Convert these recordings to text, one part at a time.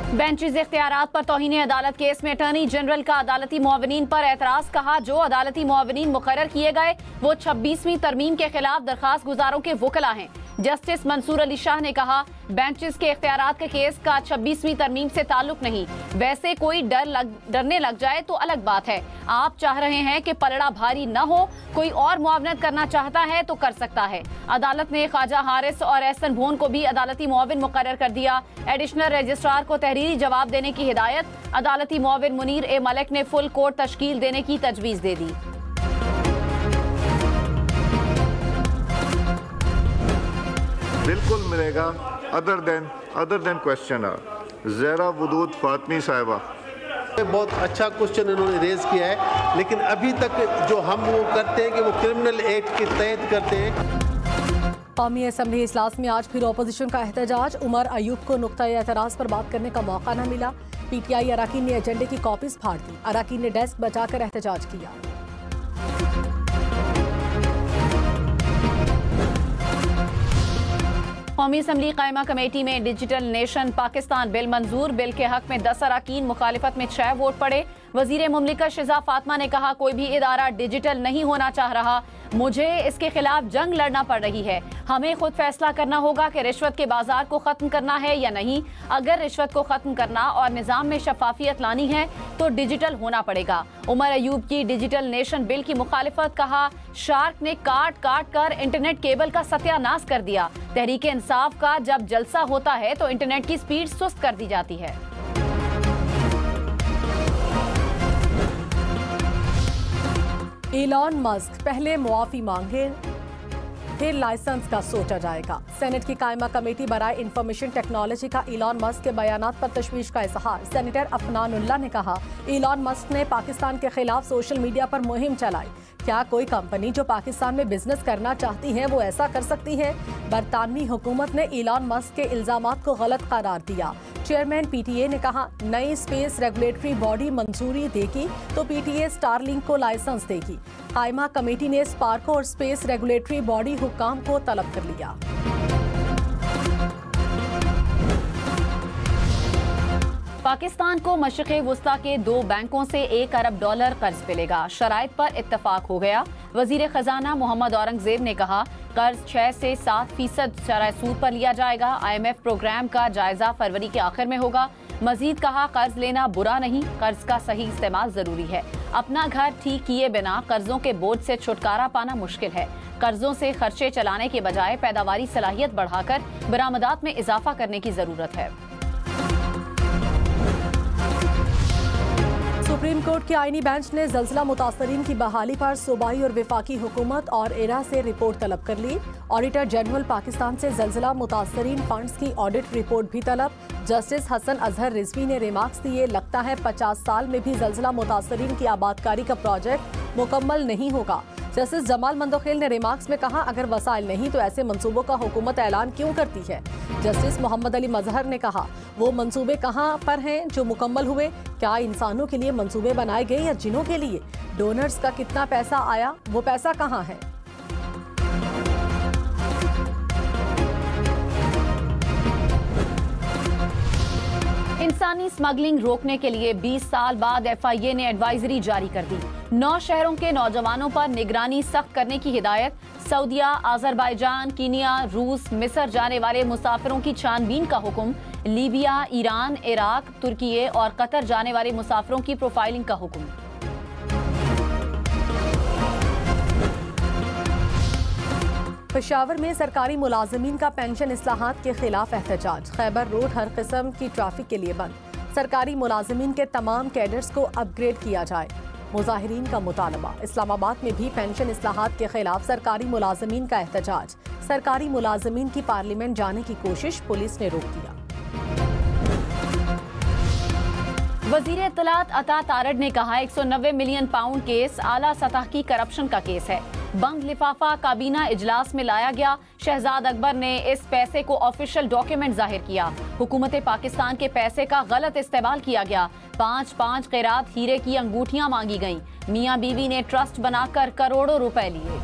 Benches इख्तियारात पर तौहीन अदालत case में अटॉर्नी जनरल का अदालती मुआवनीन पर एतराज। कहा, जो अदालती मुआवनीन मुकर्रर किए गए वो 26वीं तरमीम के खिलाफ दरखास्त गुजारों के वकला हैं। जस्टिस मंसूर अली शाह ने कहा, बेंचेस के इख्तियारात के केस का 26वीं तरमीम से ताल्लुक नहीं। वैसे कोई डरने लग जाए तो अलग बात है। आप चाह रहे हैं कि पलड़ा भारी न हो, कोई और मुआवनत करना चाहता है तो कर सकता है। अदालत ने ख्वाजा हारिस और एहसन भोन को भी अदालती मुआविन मुकर्रर कर दिया। एडिशनल रजिस्ट्रार को तहरीरी जवाब देने की हिदायत। अदालती मुआविन मुनीर ए मलिक ने फुल कोर्ट तश्कील देने की तजवीज़ दे दी। बिल्कुल मिलेगा। Other than question Zahra Wadood Fatmi साहिबा। बहुत अच्छा क्वेश्चन इन्होंने रेज किया है, लेकिन अभी तक जो हम वो करते हैं कि वो क्रिमिनल एक्ट के तहत करते हैं। कौमी असम्बली इजलास में आज फिर अपोजिशन का एहतजाज। उमर अयूब को नुक्ता एतराज़ पर बात करने का मौका न मिला। PTI अरकान ने एजेंडे की कॉपीज फाड़ दी। अरकान ने डेस्क बचाकर एहतजाज किया। कौमी असम्बली कायमा कमेटी में डिजिटल नेशन पाकिस्तान बिल मंजूर। बिल के हक में 10 अरकान, मुखालिफत में 6 वोट पड़े। वजीर मुमलिकत शिजा फातिमा ने कहा, कोई भी इदारा डिजिटल नहीं होना चाह रहा, मुझे इसके खिलाफ जंग लड़ना पड़ रही है। हमें खुद फैसला करना होगा कि रिश्वत के बाजार को खत्म करना है या नहीं। अगर रिश्वत को खत्म करना और निजाम में शफाफियत लानी है तो डिजिटल होना पड़ेगा। उमर अयूब की डिजिटल नेशन बिल की मुखालिफत। कहा, शार्क ने काट काट कर इंटरनेट केबल का सत्यानाश कर दिया। तहरीक इंसाफ का जब जलसा होता है तो इंटरनेट की स्पीड सुस्त कर दी जाती है। एलॉन मस्क पहले मुआफी मांगे फिर लाइसेंस का सोचा जाएगा। सेनेट की कायमा कमेटी बराए इंफॉर्मेशन टेक्नोलॉजी का एलॉन मस्क के बयानात पर तशवीश का इजहार। सेनेटर अफनानुल्लाह ने कहा, एलॉन मस्क ने पाकिस्तान के खिलाफ सोशल मीडिया पर मुहिम चलाई। क्या कोई कंपनी जो पाकिस्तान में बिजनेस करना चाहती है वो ऐसा कर सकती है? बरतानवी हुकूमत ने एलॉन मस्क के इल्जामात को गलत करार दिया। चेयरमैन PTA ने कहा, नई स्पेस रेगुलेटरी बॉडी मंजूरी देगी तो PTA स्टारलिंक को लाइसेंस देगी। कायमा कमेटी ने स्पार्को और स्पेस रेगुलेटरी बॉडी हुक्काम को तलब कर लिया। पाकिस्तान को मशरिक़ वुस्ता के 2 बैंकों से $1 अरब कर्ज मिलेगा। शराइत पर इत्तफाक हो गया। वजीर खजाना मोहम्मद औरंगजेब ने कहा, कर्ज 6 से 7% शरह सूद पर लिया जाएगा। IMF प्रोग्राम का जायजा फरवरी के आखिर में होगा। मजीद कहा, कर्ज लेना बुरा नहीं, कर्ज का सही इस्तेमाल जरूरी है। अपना घर ठीक किए बिना कर्जों के बोझ से छुटकारा पाना मुश्किल है। कर्जों से खर्चे चलाने के बजाय पैदावारी सलाहियत बढ़ाकर बरामदात में इजाफा करने की जरूरत है। सुप्रीम कोर्ट के आईनी बेंच ने ज़लज़ला मुतासरीन की बहाली पर सूबाई और वफाकी हुकूमत और एरा से रिपोर्ट तलब कर ली। ऑडिटर जनरल पाकिस्तान से ज़लज़ला मुतासरीन फंड्स की ऑडिट रिपोर्ट भी तलब। जस्टिस हसन अजहर रिजवी ने रिमार्क्स दिए, लगता है 50 साल में भी ज़लज़ला मुतासरीन की आबादकारी का प्रोजेक्ट मुकम्मल नहीं होगा। जस्टिस जमाल मंदोखेल ने रिमार्क्स में कहा, अगर वसाइल नहीं तो ऐसे मंसूबों का हुकूमत ऐलान क्यों करती है? जस्टिस मोहम्मद अली मजहर ने कहा, वो मंसूबे कहाँ पर हैं जो मुकम्मल हुए? क्या इंसानों के लिए मंसूबे बनाए गए या जिनों के लिए? डोनर्स का कितना पैसा आया, वो पैसा कहाँ है? इंसानी स्मगलिंग रोकने के लिए 20 साल बाद FIA ने एडवाइजरी जारी कर दी। 9 शहरों के नौजवानों पर निगरानी सख्त करने की हिदायत। सऊदिया, आजरबाईजान, कीनिया, रूस, मिस्र जाने वाले मुसाफिरों की छानबीन का हुक्म। लीबिया, ईरान, इराक, तुर्की और कतर जाने वाले मुसाफिरों की प्रोफाइलिंग का हुक्म। पेशावर में सरकारी मुलाजमीन का पेंशन इस्लाहात के खिलाफ एहतजाज। खैबर रोड हर किस्म की ट्रैफिक के लिए बंद। सरकारी मुलाजमीन के तमाम कैडर्स को अपग्रेड किया जाए, मुजाहिरीन का मुतालबा। इस्लामाबाद में भी पेंशन इस्लाहात के खिलाफ सरकारी मुलाजमीन का एहतजाज। सरकारी मुलाजमीन की पार्लियामेंट जाने की कोशिश पुलिस ने रोक दिया। वजीर इत्तलात अता तारड़ ने कहा, 190 मिलियन पाउंड केस आला सतह की करप्शन का केस है। बंद लिफाफा काबीना इजलास में लाया गया। शहजाद अकबर ने इस पैसे को ऑफिशियल डॉक्यूमेंट जाहिर किया। हुकूमत पाकिस्तान के पैसे का गलत इस्तेमाल किया गया। 5-5 क़ैरात हीरे की अंगूठियां मांगी गईं। मियां बीवी ने ट्रस्ट बनाकर करोड़ों रुपए लिए।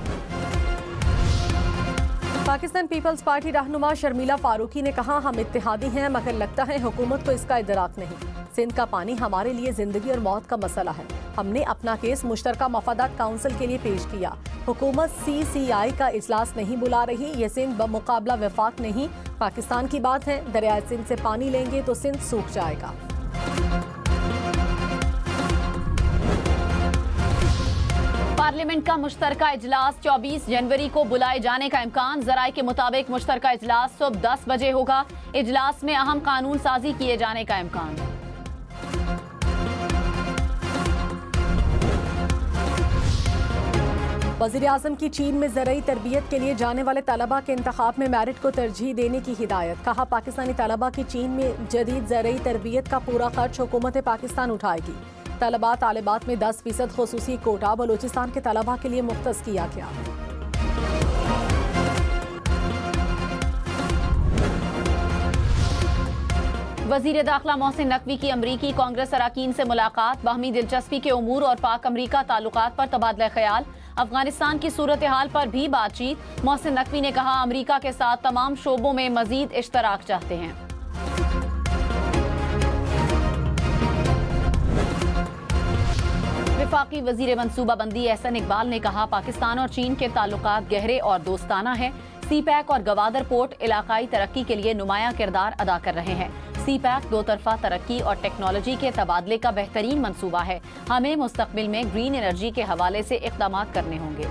पाकिस्तान पीपल्स पार्टी रहनुमा शर्मिला फारूकी ने कहा, हम इत्तेहादी हैं मगर लगता है हुकूमत को इसका इदराक नहीं। सिंध का पानी हमारे लिए जिंदगी और मौत का मसला है। हमने अपना केस मुश्तरका मफादात काउंसिल के लिए पेश किया। हुकूमत CCI का इजलास नहीं बुला रही। ये सिंध बमुकाबला वफाक नहीं, पाकिस्तान की बात है। दरियाए सिंध से पानी लेंगे तो सिंध सूख जाएगा। पार्लियामेंट का मुश्तरका इजलास 24 जनवरी को बुलाए जाने का इम्कान। जराये के मुताबिक मुश्तरका इजलास सुबह 10 बजे होगा। इजलास में अहम कानून साजी किए जाने का इम्कान। वज़ीर आज़म की चीन में ज़रूरी तरबियत के लिए जाने वाले तलबा के इंतखाब में मेरिट को तरजीह देने की हिदायत। कहा, पाकिस्तानी तलबा की चीन में जदीद ज़रूरी तरबियत का पूरा खर्च हुकूमत पाकिस्तान उठाएगी। तलबा तालिबात में 10% खुसूसी कोटा बलूचिस्तान के तलबा के लिए मुख्तस किया गया। वज़ीर दाखिला मोहसिन नकवी की अमरीकी कांग्रेस अरकान से मुलाकात। बाहमी दिलचस्पी के उमूर और पाक अमरीका ताल्लुकात पर तबादला ख्याल। अफगानिस्तान की सूरत हाल पर भी बातचीत। मोहसिन नकवी ने कहा, अमरीका के साथ तमाम शोबों में मजीद इश्तराक चाहते हैं। वफाकी वजीर मनसूबाबंदी एहसन इकबाल ने कहा, पाकिस्तान और चीन के ताल्लुकात गहरे और दोस्ताना है। CPEC और गवादर पोर्ट इलाकाई तरक्की के लिए नुमाया किरदार अदा कर रहे हैं। CPEC दो तरफा तरक्की और टेक्नोलॉजी के तबादले का बेहतरीन मंसूबा है। हमें मुस्तकबिल में ग्रीन एनर्जी के हवाले से इक़दाम करने होंगे।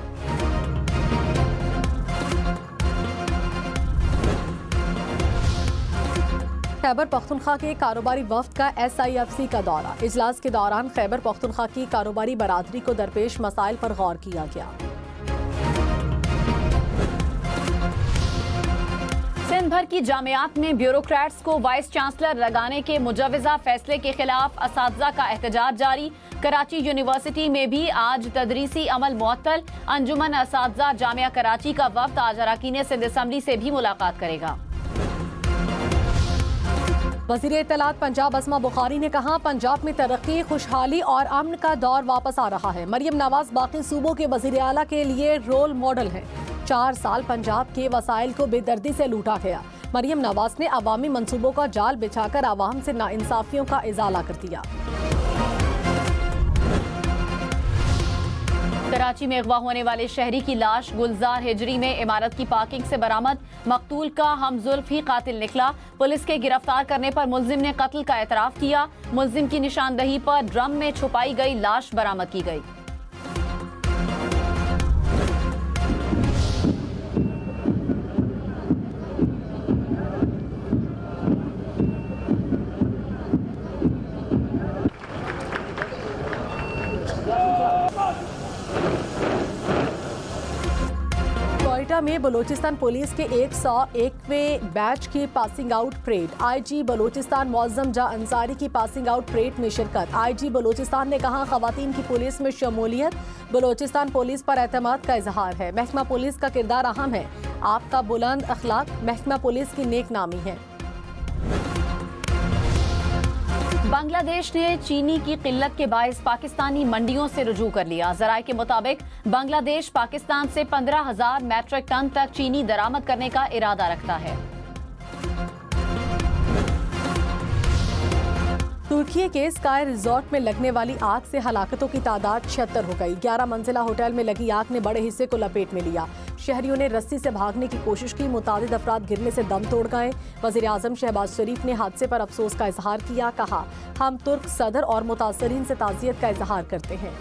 खैबर पख्तूनख्वा के कारोबारी वफ्द का SIFC का दौरा। इजलास के दौरान खैबर पख्तूनख्वा की कारोबारी बरादरी को दरपेश मसाइल पर गौर किया गया। सिंध भर की जामियात में ब्यूरोक्रेट्स को वाइस चांसलर लगाने के मुजवजा फैसले के खिलाफ असातिज़ा का एहतजाज जारी। कराची यूनिवर्सिटी में भी आज तदरीसी अमल मुअत्तल। अंजुमन असातिज़ा जामिया कराची का वफ्द आज अरकान सिंध असम्बली से भी मुलाकात करेगा। वज़ीर इत्तलात पंजाब अस्मा बुखारी ने कहा, पंजाब में तरक्की, खुशहाली और अमन का दौर वापस आ रहा है। मरियम नवाज बाकी सूबों के वज़ीर आला के लिए रोल मॉडल है। 4 साल पंजाब के वसाइल को बेदर्दी से लूटा गया। मरियम नवाज ने अवामी मंसूबों का जाल बिछाकर आवाम से नाइंसाफियों का इजाला कर दिया। कराची में अगवा होने वाले शहरी की लाश गुलजार हिजरी में इमारत की पार्किंग से बरामद। मकतूल का हमजुल्फ ही कातिल निकला। पुलिस के गिरफ्तार करने पर मुल्जिम ने कत्ल का एतराफ किया। मुल्जिम की निशानदही पर ड्रम में छुपाई गई लाश बरामद की गई। में बलूचिस्तान पुलिस के 101वें बैच की passing out parade. IG Balochistan Mauzam जा अंसारी की पासिंग आउट परेड में शिरकत। IG बलूचिस्तान ने कहा, खवातीन की पुलिस में शमूलियत बलूचिस्तान पुलिस पर एतमाद का इजहार है। महकमा पुलिस का किरदार अहम है। आपका बुलंद अखलाक महकमा पुलिस की नेक नामी है। बांग्लादेश ने चीनी की किल्लत के बायस पाकिस्तानी मंडियों से रुजू कर लिया। जराये के मुताबिक बांग्लादेश पाकिस्तान से 15,000 मैट्रिक टन तक चीनी दरामद करने का इरादा रखता है। तुर्की के स्काई रिजॉर्ट में लगने वाली आग से हलाकतों की तादाद 76 हो गई। 11 मंजिला होटल में लगी आग ने बड़े हिस्से को लपेट में लिया। शहरियों ने रस्सी से भागने की कोशिश की। मुतादिद अफराद गिरने से दम तोड़ गए। वज़ीर आज़म शहबाज शरीफ ने हादसे पर अफसोस का इजहार किया। कहा, हम तुर्क सदर और मुतासरीन से ताज़ियत का इजहार करते हैं।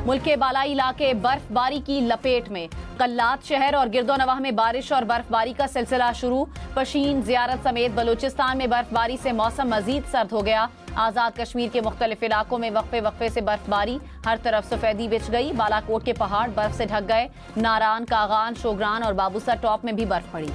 मुल्क के बालाई इलाके बर्फबारी की लपेट में। कल्लात शहर और गिरदोनवाह में बारिश और बर्फबारी का सिलसिला शुरू। पशीन, ज़ियारत समेत बलूचिस्तान में बर्फबारी से मौसम मजीद सर्द हो गया। आज़ाद कश्मीर के मुख्तलिफ इलाकों में वक्फे से बर्फबारी। हर तरफ सफेदी बिछ गई। बालाकोट के पहाड़ बर्फ से ढक गए। नारान, कागान, शोगरान और बाबूसर टॉप में भी बर्फ पड़ी।